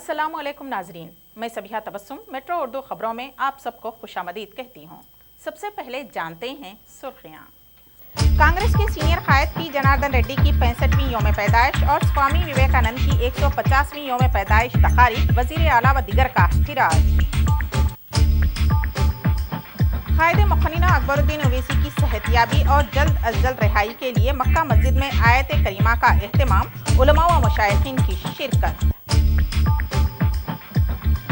अस्सलामुअलैकुम नाजरीन, मैं सबिहा तबस्सुम मेट्रो उर्दू खबरों में आप सबको खुशामदीद कहती हूँ। सबसे पहले जानते हैं सुर्खियाँ। कांग्रेस के सीनियर कायद पी जनार्दन रेड्डी की 65वीं यौम पैदाइश और स्वामी विवेकानंद की 150वीं यौम पैदाइश तकारीब वजीर आला व दिगर का खिराज। कायदे मुखन्ना अकबरुद्दीन ओवैसी की सेहतियाबी और जल्द अज जल्द रिहाई के लिए मक्का मस्जिद में आयत करीमा का एहतमाम, उलमा व मशाइखीन की शिरकत।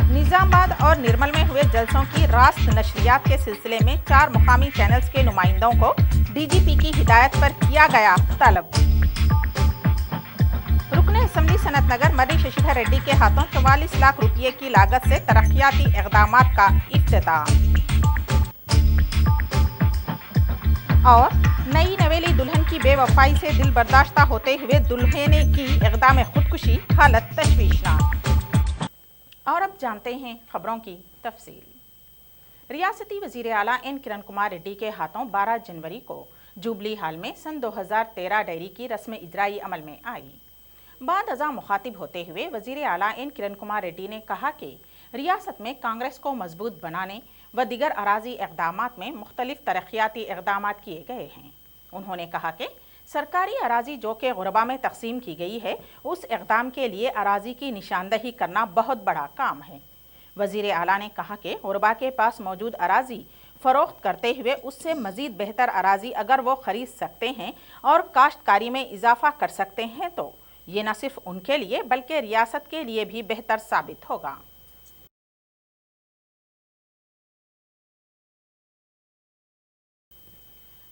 निजामाबाद और निर्मल में हुए जलसों की रास्त नशरियात के सिलसिले में 4 मुकामी चैनल्स के नुमाइंदों को डीजीपी की हिदायत पर किया गया तलब। रुकने असम्बली सनत नगर मर्री शशिधर रेड्डी के हाथों 44 लाख रुपये की लागत से तरक्याती इक़दामात का इफ्तिताह। और नई नवेली दुल्हन की बेवफाई से दिल बर्दाश्ता होते हुए दुल्हने की इक़दाम खुदकुशी, हालत तशवीशनाक। और अब जानते हैं खबरों की तफसील। रियासती वजीर आला एन किरण कुमार रेड्डी के हाथों 12 जनवरी को जुबली हाल में सन 2013 डायरी की रस्म इजराई अमल में आई। बाद अज़ा मुखातिब होते हुए वजीर आला एन किरण कुमार रेड्डी ने कहा कि रियासत में कांग्रेस को मजबूत बनाने व दिगर अराजी इक़दामात में मुख्तलिफ तरक्याती इक़दामात किए गए हैं। उन्होंने कहा कि सरकारी अराजी जो कि गुरबा में तकसीम की गई है, उस इक़दाम के लिए अराजी की निशानदही करना बहुत बड़ा काम है। वज़ीर आला ने कहा कि गुरबा के पास मौजूद अराजी फ़रोख्त करते हुए उससे मज़ीद बेहतर अराजी अगर वो ख़रीद सकते हैं और काश्तकारी में इजाफ़ा कर सकते हैं तो ये न सिर्फ उनके लिए बल्कि रियासत के लिए भी बेहतर साबित होगा।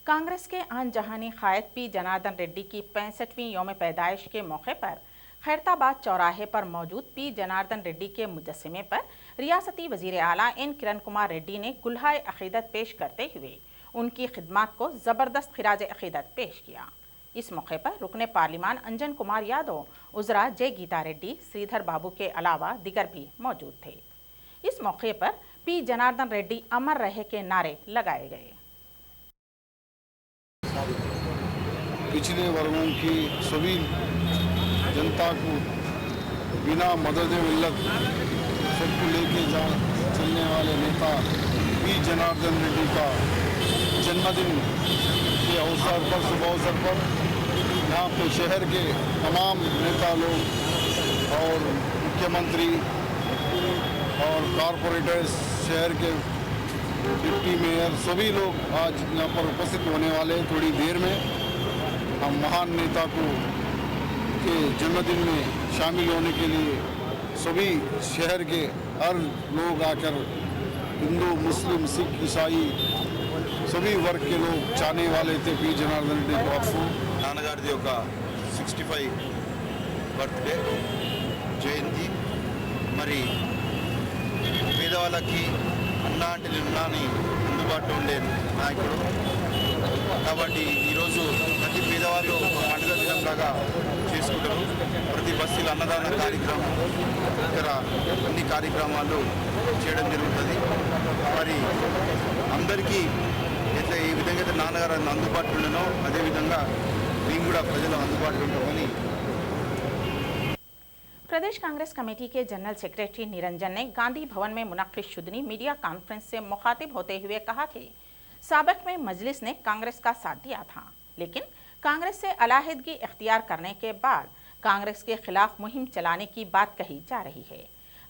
कांग्रेस के आन जहानी कायद पी जनार्दन रेड्डी की 65वीं यौम पैदाइश के मौके पर खैरताबाद चौराहे पर मौजूद पी जनार्दन रेड्डी के मुजस्समे पर रियासती वजीर आला एन किरण कुमार रेड्डी ने गुल्हाए अकीदत पेश करते हुए उनकी खिदमात को ज़बरदस्त खिराज अकीदत पेश किया। इस मौके पर रुकने पार्लिमान अंजन कुमार यादव, उज़रा जे गीता रेड्डी, श्रीधर बाबू के अलावा दिगर भी मौजूद थे। इस मौके पर पी जनार्दन रेड्डी अमर रहे के नारे लगाए गए। पिछले वर्गों की सभी जनता को बिना मदद मिल्लत सबको लेके चलने वाले नेता पी जनार्दन रेड्डी का जन्मदिन के अवसर पर शुभ अवसर पर यहाँ पे शहर के तमाम नेता लोग और मुख्यमंत्री और कॉरपोरेटर्स, शहर के डिप्टी मेयर सभी लोग आज यहाँ पर उपस्थित होने वाले हैं। थोड़ी देर में हम महान नेता को के जन्मदिन में शामिल होने के लिए सभी शहर के हर लोग आकर हिंदू, मुस्लिम, सिख, ईसाई सभी वर्ग के लोग चाहने वाले थे पी जनार्दन रेड्डी को। आपको నాన్నగారిది ఒక 65 బర్త్డే జయంతి, మరి పేదవాళ్ళకి అన్నా అంటే నిన్నాని అందుబాటులో ఉండే నాయకుడు కాబట్టి ఈరోజు ప్రతి పేదవాళ్ళు పండుగ దినంలాగా చేసుకుంటారు. ప్రతి బస్తీలో అన్నదాన కార్యక్రమం, ఇతర అన్ని కార్యక్రమాలు చేయడం జరుగుతుంది. మరి అందరికీ అయితే ఈ విధంగా అయితే నాన్నగారు అందుబాటులో ఉండనో అదేవిధంగా మేము కూడా ప్రజలు అందుబాటులో ఉంటామని। प्रदेश कांग्रेस कमेटी के जनरल सेक्रेटरी निरंजन ने गांधी भवन में मुनक्किद शुदनी मीडिया कॉन्फ्रेंस से मुखातिब होते हुए कहा कि साबिक में मजलिस ने कांग्रेस का साथ दिया था, लेकिन कांग्रेस से अलहदगी इख्तियार करने के बाद कांग्रेस के खिलाफ मुहिम चलाने की बात कही जा रही है।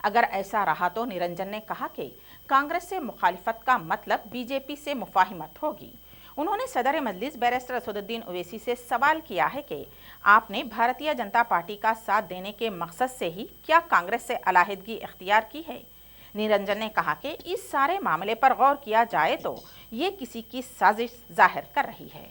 अगर ऐसा रहा तो निरंजन ने कहा कि कांग्रेस से मुखालिफत का मतलब बीजेपी से मुफाहिमत होगी। उन्होंने सदर मजलिस बैरिस्टर असदुद्दीन ओवैसी से सवाल किया है कि आपने भारतीय जनता पार्टी का साथ देने के मकसद से ही क्या कांग्रेस से अलहदगी इख्तियार की है। निरंजन ने कहा कि इस सारे मामले पर गौर किया जाए तो ये किसी की साजिश जाहिर कर रही है।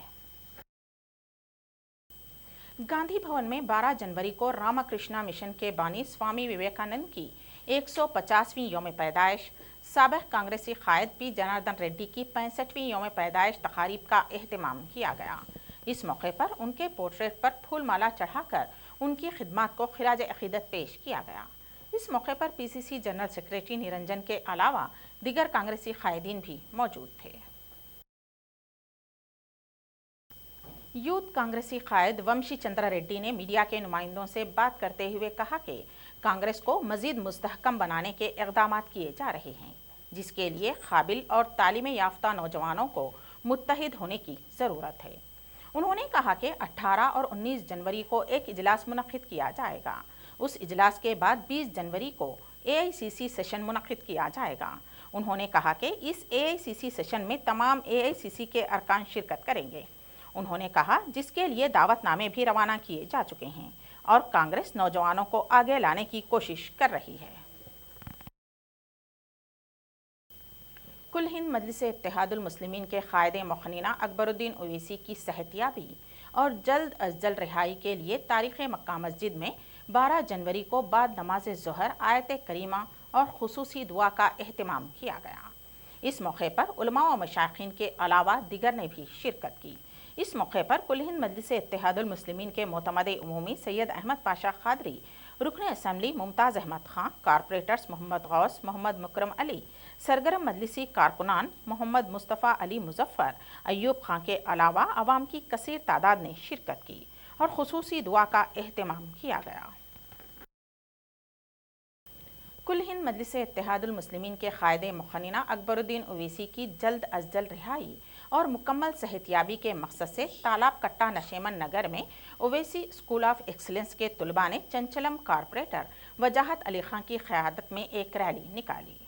गांधी भवन में 12 जनवरी को रामकृष्णा मिशन के बानी स्वामी विवेकानंद की 150वीं यौम पैदाइश, साबिक कांग्रेसी कायद पी जनार्दन रेड्डी की 65वीं यौम पैदाइश तकारीब का एहतमाम किया गया। इस मौके पर उनके पोर्ट्रेट पर फूल माला चढ़ाकर उनकी खिदमत को खिराज अकीदत पेश किया गया। इस मौके पर पीसीसी जनरल सेक्रेटरी निरंजन के अलावा दिगर कांग्रेसी कायदीन भी मौजूद थे। यूथ कांग्रेसी कायद वंशी चंद्रा रेड्डी ने मीडिया के नुमाइंदों से बात करते हुए कहा कि कांग्रेस को मजीद मुस्तहकम बनाने के इक़दाम किए जा रहे हैं, जिसके लिए काबिल और तालीम याफ्ता नौजवानों को मुत्तहिद होने की ज़रूरत है। उन्होंने कहा कि 18 और 19 जनवरी को एक इजलास मुनक्किद किया जाएगा। उस इजलास के बाद 20 जनवरी को AICC सेशन मुनक्किद किया जाएगा। उन्होंने कहा कि इस AICC सेशन में तमाम AICC के अरकान शिरकत करेंगे। उन्होंने कहा जिसके लिए दावतनामे भी रवाना किए जा चुके हैं और कांग्रेस नौजवानों को आगे लाने की कोशिश कर रही है। कुल हिंद मजलिस इत्तेहादुल मुस्लिमीन के कायद मुखन्निना अकबरुद्दीन ओवैसी की सेहतियाबी और जल्द अज जल्द रिहाई के लिए तारीख़ मक्का मस्जिद में 12 जनवरी को बाद नमाज ज़ोहर आयत करीमा और खुसूसी दुआ का एहतमाम किया गया। इस मौके पर उलमा व मशाइखीन के अलावा दिगर ने भी शिरकत की। इस मौके पर कुल हिंद मजलिस इत्तेहादुल मुस्लिमीन के मोतमदे उमूमी सैयद अहमद पाशा खादरी, रुकन असम्बली मुमताज़ अहमद खां, कारपोरेटर्स मोहम्मद गौस, मोहम्मद मुकरम अली, सरगर्म मजलिसी कारकुनान मोहम्मद मुस्तफ़ा अली मुजफ्फर, अय्यूब खां के अलावा अवाम की कसीर तादाद ने शिरकत की और खुसूसी दुआ का एहतमाम किया गया। कुल हिंद मजलिस इत्तेहादुल मुस्लिमीन के कायद मुखन्निना अकबरुद्दीन ओवैसी की जल्द अज जल्द रिहाई और मुकम्मल सेहतियाबी के मकसद से तालाब कट्टा नशेमन नगर में ओवैसी स्कूल ऑफ एक्सलेंस के तुलबा ने चंचलम कारपोरेटर वजाहत अली खां की क़यादत में एक रैली निकाली।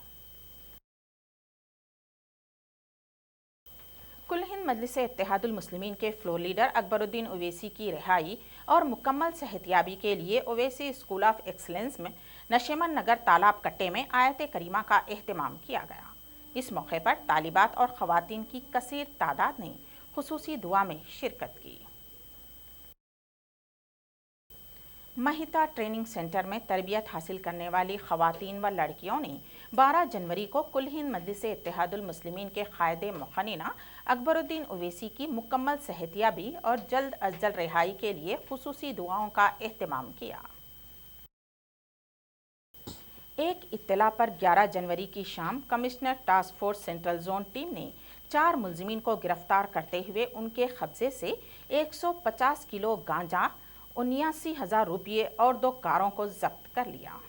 कुल हिंद मजलिस इत्तेहादुल मुस्लिमीन के फ्लोर लीडर अकबरुद्दीन ओवैसी की रिहाई और मुकम्मल सेहतियाबी के लिए ओवैसी स्कूल ऑफ एक्सलेंस में नशेमन नगर तालाब कट्टे में आयत करीमा का एहतमाम किया गया। इस मौके पर तालिबात और ख़वातीन की कसीर तादाद ने खुसूसी दुआ में शिरकत की। महिता ट्रेनिंग सेंटर में तरबियत हासिल करने वाली ख़वातीन व लड़कियों ने 12 जनवरी को कुल हिंद मजलिस इत्तेहादुल मुस्लिमीन के कायद मुखन्निना अकबरुद्दीन ओवैसी की मुकम्मल सेहतियाबी और जल्द अज जल्द रिहाई के लिए खुसूसी दुआओं का एहतमाम किया। एक इत्तला पर 11 जनवरी की शाम commissioner task force central zone team ने 4 मुलजिमीन को गिरफ्तार करते हुए उनके कब्जे से 150 किलो गांजा, 79,000 रुपये और 2 कारों को जब्त कर लिया।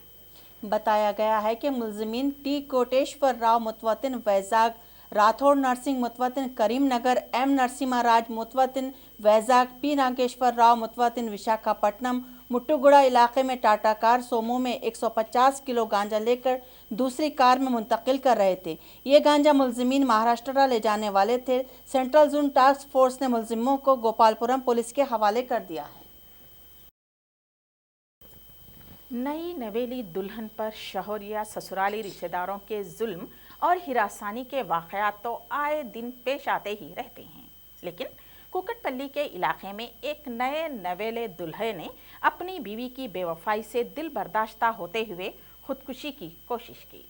बताया गया है कि मुलजिमीन टी कोटेश्वर राव मुतवतिन वैजाग, राठौड़ नरसिंह मुतवतिन करीम नगर, एम नरसिम्हा राज मुतवतिन वैजाग, पी नागेश्वर राव मुतवतिन विशाखापट्टनम, मुट्टुगुड़ा इलाके में टाटा कार सोमो में 150 किलो गांजा लेकर दूसरी कार में मुंतकिल कर रहे थे। ये गांजा मुलजिमीन महाराष्ट्र ले जाने वाले थे। सेंट्रल जोन टास्क फोर्स ने मुलजिमों को गोपालपुरम पुलिस के हवाले कर दिया है। नई नवेली दुल्हन पर शौहर या ससुराली रिश्तेदारों के जुल्म और हिरासानी के वाक़यात तो आए दिन पेश आते ही रहते हैं, लेकिन कुकटपल्ली के इलाके में एक नए नवेले दुल्हे ने अपनी बीवी की बेवफाई से दिल बर्दाश्ता होते हुए खुदकुशी की कोशिश की।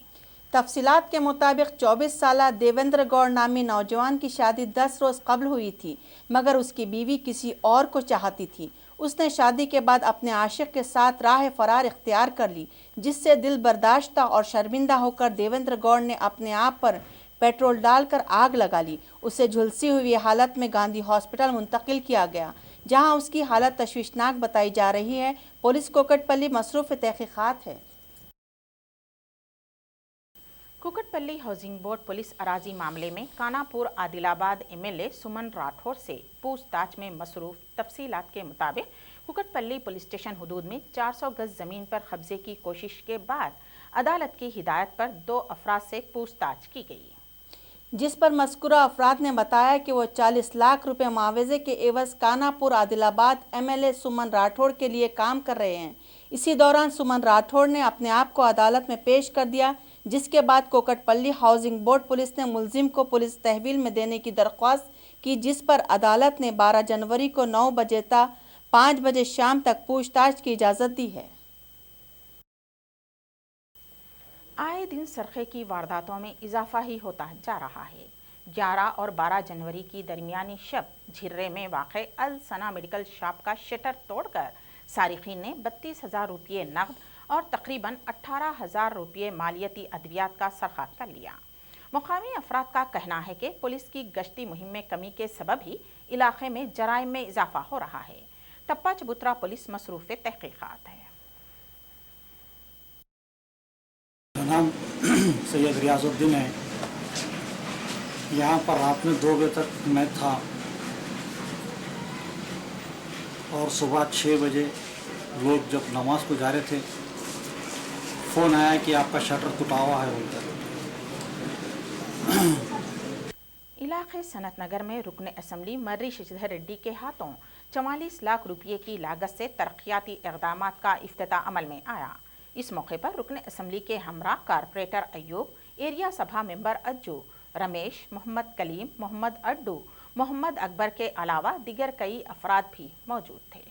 तफसीलात के मुताबिक 24 साला देवेंद्र गौड़ नामी नौजवान की शादी 10 रोज़ कबल हुई थी, मगर उसकी बीवी किसी और को चाहती थी। उसने शादी के बाद अपने आशिक के साथ राह फरार इख्तियार कर ली, जिससे दिल बर्दाश्ता और शर्मिंदा होकर देवेंद्र गौड़ ने अपने आप पर पेट्रोल डालकर आग लगा ली। उसे झुलसी हुई हालत में गांधी हॉस्पिटल मुंतकिल किया गया, जहां उसकी हालत तशवीशनाक बताई जा रही है। पुलिस कुकटपल्ली मसरूफ़ तहक़ीक़ात है। कुकटपल्ली हाउसिंग बोर्ड पुलिस अराजी मामले में कानापुर आदिलाबाद MLA सुमन राठौर से पूछताछ में मसरूफ़। तफसीलात के मुताबिक कुकटपल्ली पुलिस स्टेशन हदूद में 400 गज ज़मीन पर कब्जे की कोशिश के बाद अदालत की हिदायत पर 2 अफराद से पूछताछ की गई, जिस पर मज़कूरा अफराद ने बताया कि वो 40 लाख रुपए मुआवजे के एवज़ कानापुर आदिलाबाद MLA सुमन राठौर के लिए काम कर रहे हैं। इसी दौरान सुमन राठौर ने अपने आप को अदालत में पेश कर दिया, जिसके बाद कुकटपल्ली हाउसिंग बोर्ड पुलिस ने मुलजिम को पुलिस तहवील में देने की दरख्वास्त की, जिस पर अदालत ने 12 जनवरी को 9 बजे तक 5 बजे शाम तक पूछताछ की इजाज़त दी है। आए दिन सरखे की वारदातों में इजाफा ही होता जा रहा है। 11 और 12 जनवरी की दरमियानी शब झिर्रे में वाक़ अल सना मेडिकल शॉप का शटर तोड़कर सारिकीन ने 32,000 रुपये नकद और तकरीबन 18,000 रुपये मालियती अद्वियात का सरखा कर लिया। मुकामी अफराद का कहना है कि पुलिस की गश्ती मुहिम में कमी के सबब ही इलाके में जराइम में इजाफा हो रहा है। टप्पा चबूतरा पुलिस मसरूफ तहकीकात है। नाम सैयद रियाजुद्दीन है। यहाँ पर रात में 2 बजे तक मैं था और सुबह 6 बजे लोग जब नमाज को जा रहे थे, फ़ोन आया कि आपका शटर टूटा हुआ है बोलकर। इलाके सनत नगर में रुकन असम्बली मर्री शशिधर रेड्डी के हाथों 44 लाख रुपये की लागत से तरक्याती इक़दामात का इफ्तिताह अमल में आया। इस मौके पर रुकन असम्बली के हमरा कारपोरेटर अयूब, एरिया सभा मेंबर अज्जू, रमेश, मोहम्मद कलीम, मोहम्मद अड्डू, मोहम्मद अकबर के अलावा दिगर कई अफराद भी मौजूद थे।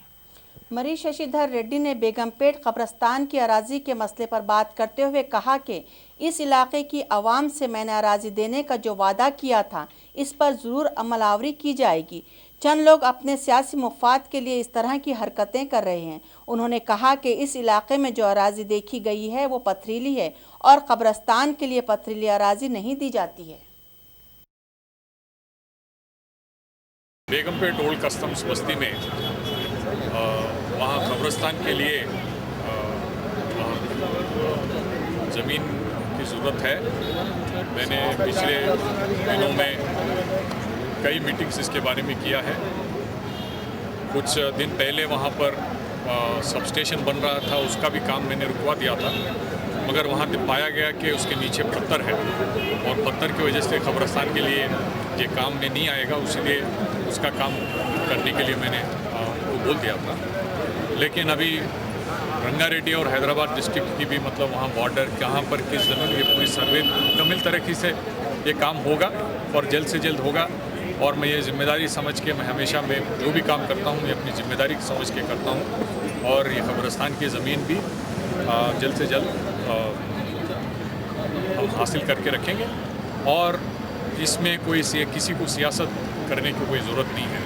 मर्री शशिधर रेड्डी ने बेगमपेट कब्रस्तान की अराजी के मसले पर बात करते हुए कहा कि इस इलाके की आवाम से मैंने अराजी देने का जो वादा किया था, इस पर ज़रूर अमलावरी की जाएगी। चंद लोग अपने सियासी मुफाद के लिए इस तरह की हरकतें कर रहे हैं। उन्होंने कहा कि इस इलाके में जो अराजी देखी गई है वो पथरीली है और कब्रस्तान के लिए पथरीली अराजी नहीं दी जाती है। बेगमपेट ओल्ड कस्टम्स बस्ती में वहाँ कब्रस्तान के लिए ज़मीन की ज़रूरत है। मैंने पिछले दिनों में कई मीटिंग्स इसके बारे में किया है। कुछ दिन पहले वहाँ पर सबस्टेशन बन रहा था, उसका भी काम मैंने रुकवा दिया था, मगर वहाँ पे पाया गया कि उसके नीचे पत्थर है और पत्थर की वजह से कब्रस्तान के लिए ये काम में नहीं आएगा, इसलिए उसका काम करने के लिए मैंने उनको बोल दिया था। लेकिन अभी रंगारेड्डी और हैदराबाद डिस्ट्रिक्ट की भी मतलब वहाँ बॉर्डर कहाँ पर किस ज़मीन, ये पूरी सर्वे मुकम्मल तरीके से ये काम होगा और जल्द से जल्द होगा। और मैं ये जिम्मेदारी समझ के, मैं हमेशा मैं जो भी काम करता हूँ ये अपनी जिम्मेदारी समझ के करता हूँ और ये कब्रस्तान की ज़मीन भी जल्द से जल्द हम हासिल करके रखेंगे और इसमें कोई किसी को सियासत करने की कोई ज़रूरत नहीं है।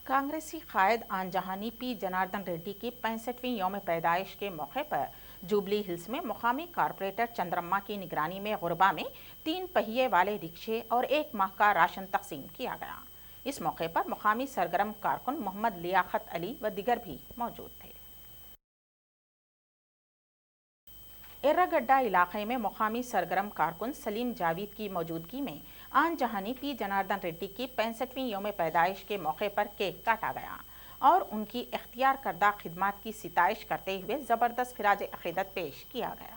कांग्रेसी कायद आन जहानी पी जनार्दन रेड्डी की 65वीं यौम पैदाइश के मौके पर जुबली हिल्स में मुकामी कारपोरेटर चंद्रम्मा की निगरानी में गुरबा में 3 पहिए वाले रिक्शे और 1 माह का राशन तकसीम किया गया। इस मौके पर मुकामी सरगर्म कारकुन मोहम्मद लियाकत अली व दिगर भी मौजूद थे। एर्रागड्डा इलाके में मुकामी सरगर्म कारकुन सलीम जावेद की मौजूदगी में आन जहानी पी जनार्दन रेड्डी की 65वीं यौम पैदाइश के मौके पर केक काटा गया और उनकी इख्तियार करदा खिदमात की सिताइश करते हुए ज़बरदस्त खिराज अक़ीदत पेश किया गया।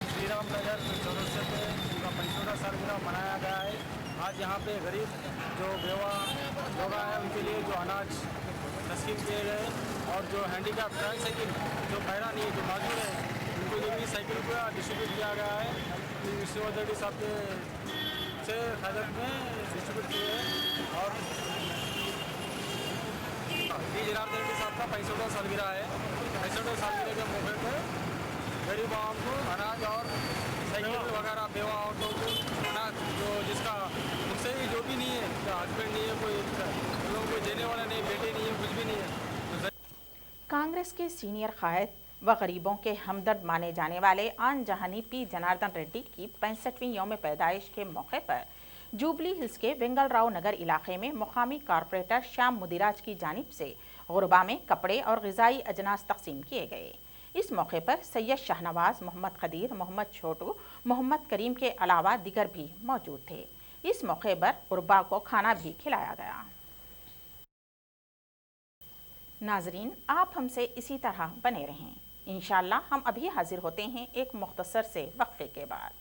श्री राम नगर चौरस्ते पे उनका 75वां सालगिरह मनाया गया है। आज यहाँ पे गरीब जो बेवा लोग हैं उनके लिए जो अनाज तस्कीम किए गए और जो हैंडीकैप साइकिल जो पैरा नहीं है, जो माजूर है, उनको जो भी साइकिल को डिस्ट्रीब्यूट किया गया है। विष्णुवर्धन रेड्डी साहब के से खैदत में डिस्ट्रीब्यूट किए हैं और पी जनार्दन रेड्डी साहब का 65वां सालगिरह है। 65वें सालगिरह के मौके पर गरीब आवाम को अनाज और साइकिल वगैरह, बेवा औरतों को अनाज जो जिसका उनसे जो भी नहीं है, हस्बैंड नहीं है, कोई लोगों को देने वाला नहीं, बेटे नहीं है, कुछ भी नहीं है। कांग्रेस के सीनियर कायद व गरीबों के हमदर्द माने जाने वाले आन जहानी पी जनार्दन रेड्डी की 65वीं यौम पैदाइश के मौके पर जुबली हिल्स के वेंगल राव नगर इलाके में मुकामी कारपोरेटर श्याम मुदिराज की जानिब से गुरबा में कपड़े और ग़िज़ाई अजनास तकसीम किए गए। इस मौके पर सैयद शाहनवाज, मोहम्मद खदीर, मोहम्मद छोटू, मोहम्मद करीम के अलावा दिगर भी मौजूद थे। इस मौके पर गुरबा को खाना भी खिलाया गया। नाजरीन, आप हमसे इसी तरह बने रहें। इंशाअल्लाह हम अभी हाजिर होते हैं एक मुख्तसर से वक्फे के बाद।